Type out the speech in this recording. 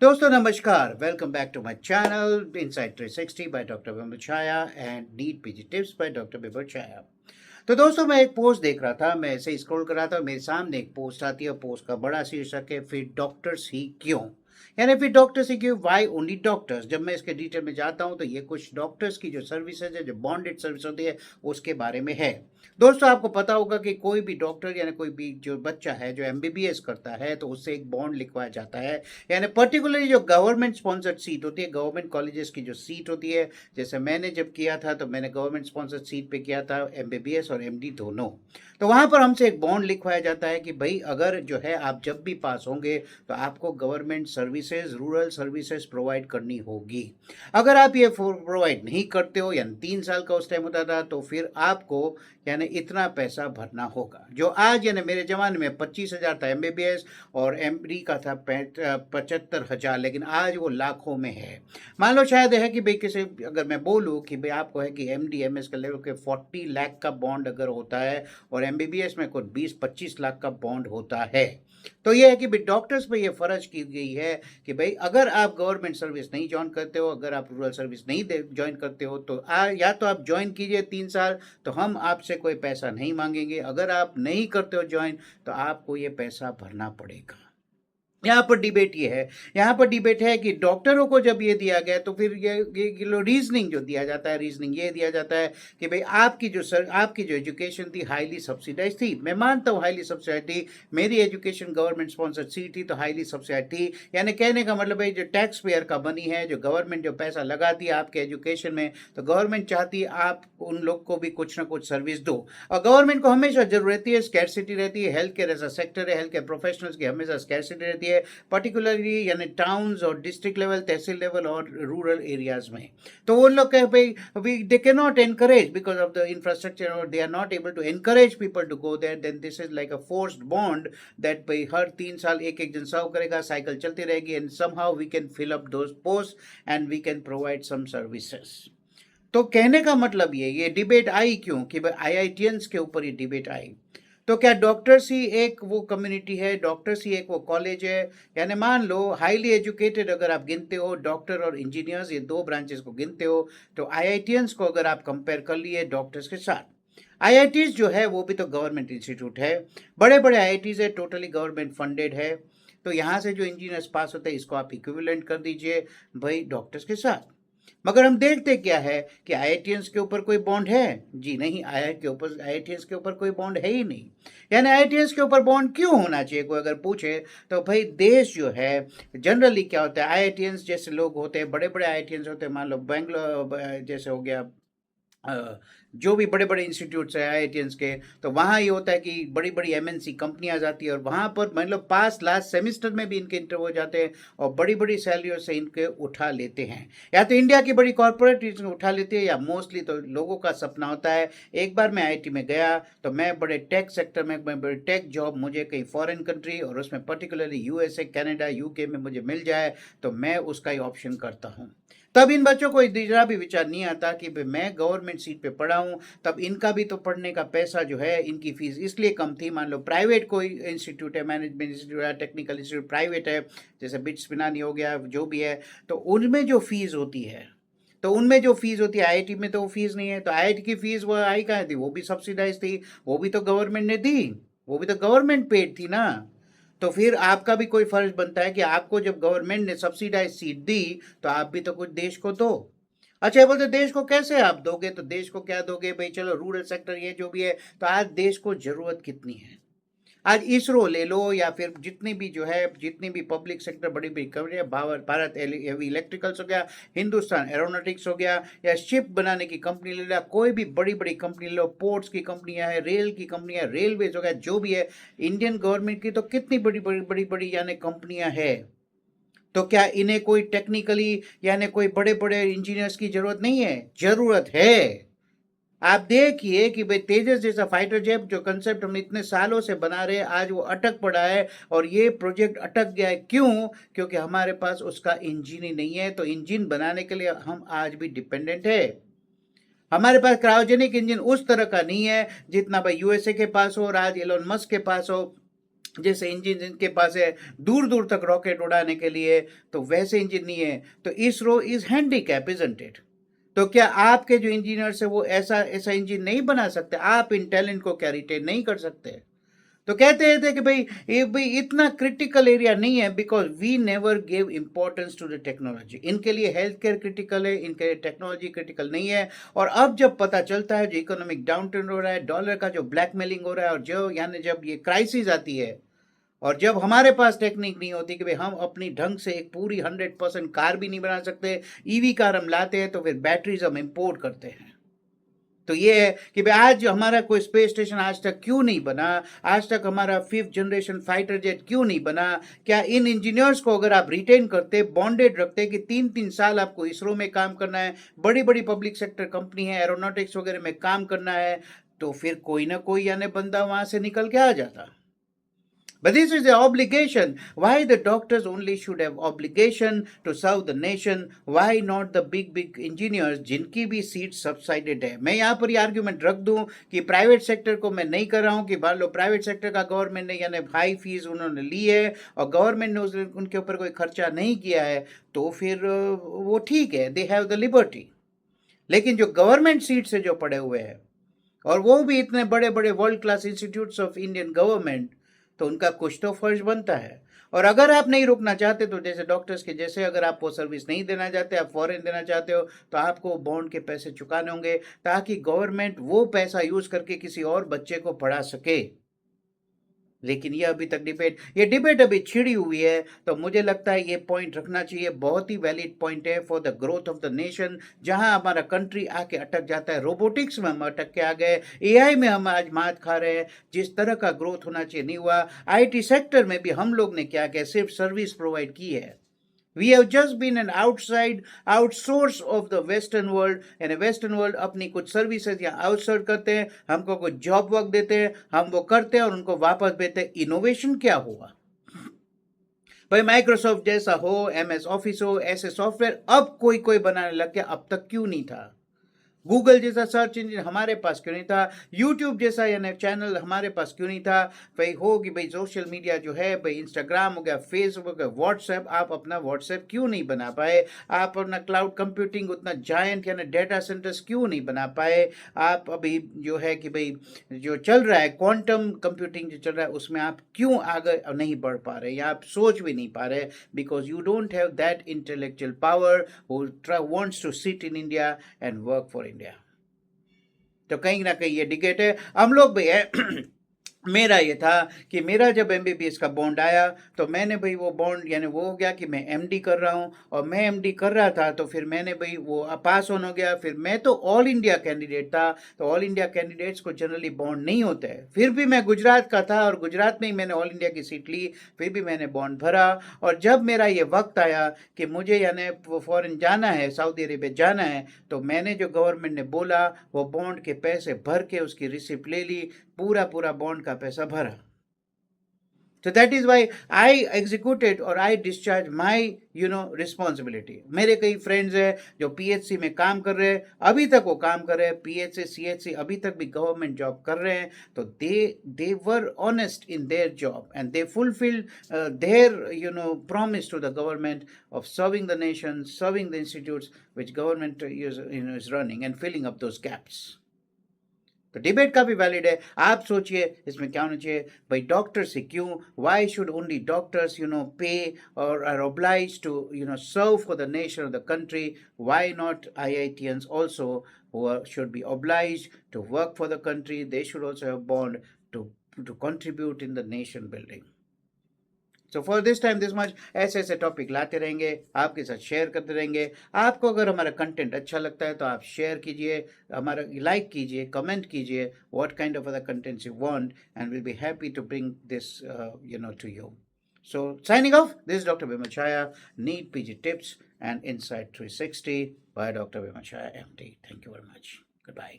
दोस्तों नमस्कार, welcome back to my channel inside 360 by doctor Vimal Chhaya and NEET PG tips by doctor Vimal Chhaya. तो दोस्तों मैं एक पोस्ट देख रहा था, मैं ऐसे ही स्क्रॉल कर रहा था, मेरे सामने एक पोस्ट आती है। पोस्ट का बड़ा शीर्षक है, फिर डॉक्टर्स ही क्यों। यानी फिर डॉक्टर्स ही क्यों, वाई ओनली डॉक्टर्स। जब मैं इसके डिटेल में जाता हूं तो ये कुछ डॉक्टर्स की जो सर्विसेज है, जो बॉन्डेड सर्विस होती है, उसके बारे में है। दोस्तों आपको पता होगा कि कोई भी डॉक्टर यानी कोई भी जो बच्चा है जो एमबीबीएस करता है तो उससे एक बॉन्ड लिखवाया जाता है। यानी पर्टिकुलरली जो गवर्नमेंट स्पॉन्सर्ड सीट होती है, गवर्नमेंट कॉलेजेस की जो सीट होती है, जैसे मैंने जब किया था तो मैंने गवर्नमेंट स्पॉन्सर्ड सीट पे किया था, एमबीबीएस और एमडी दोनों। तो वहां पर हमसे एक बॉन्ड लिखवाया जाता है कि भाई अगर जो है आप जब भी पास होंगे तो आपको government services, rural services provide करनी होगी। अगर आप ये प्रोवाइड नहीं करते हो, यानी 3 साल का उस टाइम होता था, तो फिर आपको यानी इतना पैसा भरना होगा। जो आज यानी मेरे जमाने में 25,000 था एमबीबीएस और एमडी का था 75,000, लेकिन आज वो लाखों में है। मान लो शायद है कि भाई किसी, अगर मैं बोलूँ कि भाई आपको है कि एमडी एमएस का लेवल के 40 लाख का बॉन्ड अगर होता है और एमबीबीएस में कुछ 20-25 लाख का बॉन्ड होता है, तो ये है कि भाई डॉक्टर्स पे ये फर्ज की गई है कि भाई अगर आप गवर्नमेंट सर्विस नहीं ज्वाइन करते हो, अगर आप रूरल सर्विस नहीं ज्वाइन करते हो तो या तो आप ज्वाइन कीजिए 3 साल, तो हम आपसे कोई पैसा नहीं मांगेंगे। अगर आप नहीं करते हो ज्वाइन तो आपको ये पैसा भरना पड़ेगा। यहाँ पर डिबेट ये है, यहाँ पर डिबेट है कि डॉक्टरों को जब ये दिया गया तो फिर ये लो रीजनिंग जो दिया जाता है, रीजनिंग ये दिया जाता है कि भाई आपकी जो एजुकेशन थी हाईली सब्सिडाइज थी। मैं मानता हूँ हाईली सब्सिडाइज थी, मेरी एजुकेशन गवर्नमेंट स्पॉन्सर्ड सीट थी तो हाईली सब्सिडाइज थी। यानी कहने का मतलब है जो टैक्स पेयर का मनी है, जो गवर्नमेंट जो पैसा लगाती है आपके एजुकेशन में, तो गवर्नमेंट चाहती है आप उन लोग को भी कुछ ना कुछ सर्विस दो। और गवर्नमेंट को हमेशा जरूरत रहती है, स्कैरसिटी रहती है। हेल्थ केयर ऐसा सेक्टर है, हेल्थ केयर प्रोफेशनल्स की हमेशा स्कैरसिटी रहती है, पर्टिकुलरली यानी टाउन्स और डिस्ट्रिक्ट लेवल, तहसील लेवल और रूरल एरियाज में। तो वो लोग कहे भाई we they can not encourage because of the infrastructure, और they are not able to encourage people to go there, then this is like a forced bond that भाई हर 3 साल एक एक जन सर्व करेगा, साइकिल चलती रहेगी and somehow we can fill up those post and we can provide some services. तो कहने का मतलब ये डिबेट आई क्यों कि भाई आईआईटियंस के ऊपर ये डिबेट आई। तो क्या डॉक्टर्स ही एक वो कम्युनिटी है, डॉक्टर्स ही एक वो कॉलेज है? यानी मान लो हाईली एजुकेटेड अगर आप गिनते हो, डॉक्टर और इंजीनियर्स ये दो ब्रांचेस को गिनते हो, तो आईआईटियंस को अगर आप कंपेयर कर लिए डॉक्टर्स के साथ, आईआईटीज जो है वो भी तो गवर्नमेंट इंस्टीट्यूट है, बड़े बड़े आईआईटीज है, टोटली गवर्नमेंट फंडेड है। तो यहाँ से जो इंजीनियर्स पास होते हैं इसको आप इक्विवेलेंट कर दीजिए भाई डॉक्टर्स के साथ। मगर हम देखते क्या है कि आईआईटियंस के ऊपर कोई बॉन्ड है? जी नहीं, आईआईटियंस के ऊपर कोई बॉन्ड है ही नहीं। यानी आईआईटियंस के ऊपर बॉन्ड क्यों होना चाहिए, कोई अगर पूछे तो भाई देश जो है, जनरली क्या होता है, आईआईटियंस जैसे लोग होते हैं, बड़े बड़े आईआईटियंस होते हैं, मान लो बेंगलोर जैसे हो गया, जो भी बड़े बड़े इंस्टीट्यूट्स हैं आईआईटियंस के, तो वहाँ ये होता है कि बड़ी बड़ी एमएनसी कंपनियाँ आ जाती है और वहाँ पर मान लो पास लास्ट सेमिस्टर में भी इनके इंटरव्यू हो जाते हैं और बड़ी बड़ी सैलरियों से इनके उठा लेते हैं। या तो इंडिया की बड़ी कॉरपोरेट उठा लेती है, या मोस्टली तो लोगों का सपना होता है एक बार मैं आईआईटी में गया तो मैं बड़े टेक सेक्टर में, मैं बड़े टेक जॉब मुझे कहीं फॉरेन कंट्री और उसमें पर्टिकुलरली यूएसए, कनाडा, यूके में मुझे मिल जाए तो मैं उसका ही ऑप्शन करता हूँ। तब इन बच्चों को जरा भी विचार नहीं आता कि भाई मैं गवर्नमेंट सीट पे पढ़ा हूँ, तब इनका भी तो पढ़ने का पैसा जो है, इनकी फीस इसलिए कम थी। मान लो प्राइवेट कोई इंस्टीट्यूट है, मैनेजमेंट इंस्टीट्यूट है, टेक्निकल इंस्टीट्यूट प्राइवेट है, जैसे बिट्स पिनानी हो गया, जो भी है, तो उनमें जो फीस होती है, आईआईटी में तो वो फीस नहीं है। तो आईआईटी की फीस वो आई कहाँ थी? वो भी सब्सिडाइज थी, वो भी तो गवर्नमेंट ने दी, वो भी तो गवर्नमेंट पेड थी ना। तो फिर आपका भी कोई फर्ज बनता है कि आपको जब गवर्नमेंट ने सब्सिडाइज सीट दी तो आप भी तो कुछ देश को दो। अच्छा, ये बोलते देश को कैसे आप दोगे? तो देश को क्या दोगे भाई? चलो रूरल सेक्टर ये जो भी है, तो आज देश को जरूरत कितनी है? आज इसरो ले लो या फिर जितनी भी जो है, जितनी भी पब्लिक सेक्टर बड़ी बड़ी कंपनियां, भारत हेवी इलेक्ट्रिकल्स हो गया, हिंदुस्तान एरोनॉटिक्स हो गया, या शिप बनाने की कंपनी ले लो, कोई भी बड़ी बड़ी कंपनी ले लो, पोर्ट्स की कंपनियां है, रेल की कंपनियां, रेलवेज हो गया, जो भी है, इंडियन गवर्नमेंट की तो कितनी बड़ी बड़ी बड़ी बड़ी यानी कंपनियां है। तो क्या इन्हें कोई टेक्निकली यानी कोई बड़े बड़े इंजीनियर्स की जरूरत नहीं है? जरूरत है। आप देखिए कि भाई तेजस जैसा फाइटर जेट जो कंसेप्ट हम इतने सालों से बना रहे हैं, आज वो अटक पड़ा है। और ये प्रोजेक्ट अटक गया है क्यों? क्योंकि हमारे पास उसका इंजन ही नहीं है। तो इंजन बनाने के लिए हम आज भी डिपेंडेंट है। हमारे पास क्रायोजेनिक इंजन उस तरह का नहीं है जितना भाई यूएसए के पास हो और आज एलोन मस्क के पास हो। जैसे इंजन इनके पास है दूर दूर तक रॉकेट उड़ाने के लिए, तो वैसे इंजन नहीं है। तो ISRO is handicap, isn't it? तो क्या आपके जो इंजीनियर्स है वो ऐसा ऐसा इंजन नहीं बना सकते? आप इन टैलेंट को क्या रिटेन नहीं कर सकते? तो कहते थे कि भाई ये भाई इतना क्रिटिकल एरिया नहीं है, because we never give importance to the technology. इनके लिए हेल्थ केयर क्रिटिकल है, इनके लिए टेक्नोलॉजी क्रिटिकल नहीं है। और अब जब पता चलता है, जो इकोनॉमिक डाउन टर्न हो रहा है, डॉलर का जो ब्लैकमेलिंग हो रहा है, और जो यानी जब ये क्राइसिस आती है, और जब हमारे पास टेक्निक नहीं होती कि भाई हम अपनी ढंग से एक पूरी 100% कार भी नहीं बना सकते, ईवी कार हम लाते हैं तो फिर बैटरीज हम इंपोर्ट करते हैं। तो ये है कि भाई आज हमारा कोई स्पेस स्टेशन आज तक क्यों नहीं बना, आज तक हमारा 5th जनरेशन फाइटर जेट क्यों नहीं बना? क्या इन इंजीनियर्स को अगर आप रिटेन करते, बॉन्डेड रखते कि 3-3 साल आपको इसरो में काम करना है, बड़ी बड़ी पब्लिक सेक्टर कंपनी है, एरोनॉटिक्स वगैरह में काम करना है, तो फिर कोई ना कोई यानी बंदा वहां से निकल के आ जाता। But this is the obligation. Why the doctors only should have obligation to serve the nation? Why not the big engineers जिनकी भी सीट सबसाइडेड है? मैं यहाँ पर ये आर्ग्यूमेंट रख दूं कि प्राइवेट सेक्टर को मैं नहीं कर रहा हूँ कि मान लो प्राइवेट सेक्टर का गवर्नमेंट ने यानी हाई फीस उन्होंने ली है और गवर्नमेंट ने उनके ऊपर कोई खर्चा नहीं किया है, तो फिर वो ठीक है, दे हैव द लिबर्टी। लेकिन जो गवर्नमेंट सीट से जो पड़े हुए हैं, और वो भी इतने बड़े बड़े world class institutes of Indian government, तो उनका कुछ तो फर्ज बनता है। और अगर आप नहीं रुकना चाहते, तो जैसे डॉक्टर्स के जैसे अगर आप वो सर्विस नहीं देना चाहते, आप फॉरेन देना चाहते हो, तो आपको बॉन्ड के पैसे चुकाने होंगे, ताकि गवर्नमेंट वो पैसा यूज करके किसी और बच्चे को पढ़ा सके। लेकिन ये अभी तक ये डिबेट अभी छिड़ी हुई है। तो मुझे लगता है ये पॉइंट रखना चाहिए, बहुत ही वैलिड पॉइंट है for the growth of the nation. जहां हमारा कंट्री आके अटक जाता है, रोबोटिक्स में हम अटक के आ गए, एआई में हम आज मात खा रहे हैं, जिस तरह का ग्रोथ होना चाहिए नहीं हुआ। आईटी सेक्टर में भी हम लोग ने क्या किया, सिर्फ सर्विस प्रोवाइड की है। We have just been an outside outsource of the western world, and western world अपनी कुछ सर्विसेज या आउटसोर्स करते हैं, हमको कुछ जॉब वर्क देते हैं, हम वो करते हैं और उनको वापस देते हैं। इनोवेशन क्या हुआ भाई? माइक्रोसॉफ्ट जैसा हो, एमएस ऑफिस हो, ऐसे सॉफ्टवेयर अब कोई कोई बनाने लग गया, अब तक क्यों नहीं था? गूगल जैसा सर्च इंजन हमारे पास क्यों नहीं था? यूट्यूब जैसा यानी चैनल हमारे पास क्यों नहीं था? भाई हो कि भाई सोशल मीडिया जो है, भाई इंस्टाग्राम हो गया, फेसबुक हो गया, व्हाट्सएप, आप अपना व्हाट्सएप क्यों नहीं बना पाए? आप अपना क्लाउड कंप्यूटिंग उतना जायंट यानी डेटा सेंटर्स क्यों नहीं बना पाए? आप अभी जो है कि भाई जो चल रहा है क्वांटम कंप्यूटिंग जो चल रहा है, उसमें आप क्यों आगे नहीं बढ़ पा रहे, या आप सोच भी नहीं पा रहे? Because you don't have that intellectual power who wants to sit in India and work for India. तो कहीं ना कहीं ये डिकेट है, हम लोग भी है। मेरा ये था कि मेरा जब एमबीबीएस का बॉन्ड आया, तो मैंने भाई वो बॉन्ड यानी वो हो गया कि मैं एमडी कर रहा हूँ, और मैं एमडी कर रहा था तो फिर मैंने भाई वो पास ऑन हो गया। फिर मैं तो ऑल इंडिया कैंडिडेट था, तो ऑल इंडिया कैंडिडेट्स को जनरली बॉन्ड नहीं होते हैं। फिर भी मैं गुजरात का था और गुजरात में ही मैंने ऑल इंडिया की सीट ली, फिर भी मैंने बॉन्ड भरा। और जब मेरा ये वक्त आया कि मुझे यानी फॉरेन जाना है, सऊदी अरेबिया जाना है, तो मैंने जो गवर्नमेंट ने बोला वो बॉन्ड के पैसे भर के उसकी रिसिप्ट ले ली, पूरा पूरा बॉन्ड का पैसा भरा। तो that is why I executed और आई डिस्चार्ज माई रिस्पॉन्सिबिलिटी। मेरे कई फ्रेंड्स हैं जो पीएचसी में काम कर रहे हैं, अभी तक वो काम कर रहे हैं, पीएचसी सीएचसी अभी तक भी गवर्नमेंट जॉब कर रहे हैं। तो they were honest in their job and they fulfil their promise to the government of serving the nation, serving the institutes which government is running and filling up those gaps. तो debate काफी valid है। आप सोचिए इसमें क्या होना चाहिए भाई? डॉक्टर से क्यों, वाई शुड ओनली डॉक्टर्स पे और are obliged to serve for the nation or the country? Why not IITians also, who should be obliged to work for the country? They should also have bond to contribute in the nation building. So for this time this much, ऐसे ऐसे topic लाते रहेंगे, आपके साथ share करते रहेंगे। आपको अगर हमारा कंटेंट अच्छा लगता है तो आप शेयर कीजिए, हमारा लाइक कीजिए, कमेंट कीजिए, what kind of other contents you want, and will be happy to bring this to you. So signing off, this is Dr. Vimal Chaya, NEET PG Tips and Insight 360 by Dr. Vimal Chaya MD. Thank you very much. Goodbye.